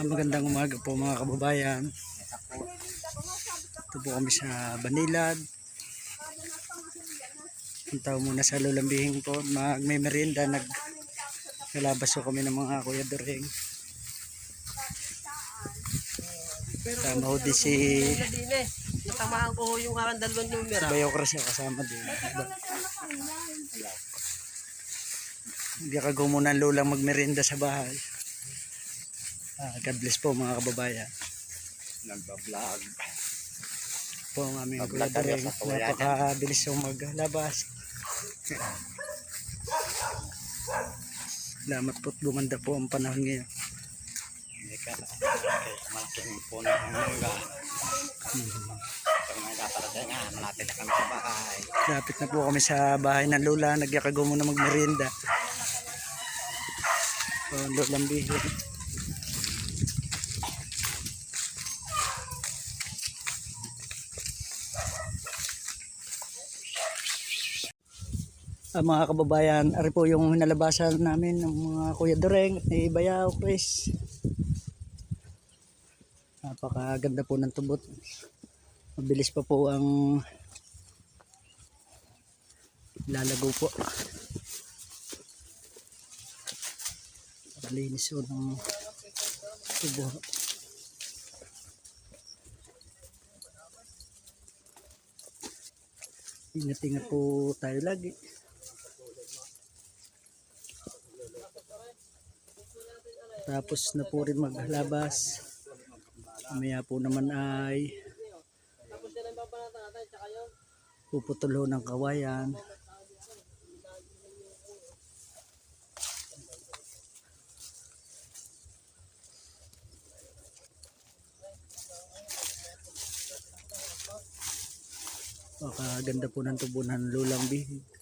Magandang umaga po mga kababayan. Ito po kami sa Banilad. Punta muna sa Lulambihing po. May merienda. Naglalabas po kami ng mga Kuya During. Kasama ko din si Natamaan ko yung harang dalawang numero. Bayaw Krasya kasama din. Hindi ka muna ang lulang magmerienda sa bahay. God bless po mga kababayan. Nagbablog Po ang aming Kuya During. Napakabilis yung maglabas. Salamat po't gumanda po ang panahon ngayon. malaking puno ng mangga. Pag may kaparating nga, malapit na kami sa bahay. Lapit na po kami sa bahay ng Lola. Nagyakago muna magmerienda. Lulambihing. Mga kababayan, ari po yung nalabasan namin ng mga Kuya During at ni Bayaw Chris. Napakaganda po ng tubot. Mabilis pa po ang lalago po. Malinis po ng tubo. Ingat-ingat po tayo lagi. Tapos na po rin maglabas. Mamaya po naman ay puputulo ng kawayan. Ganda po ng tubo ng Lulambihing.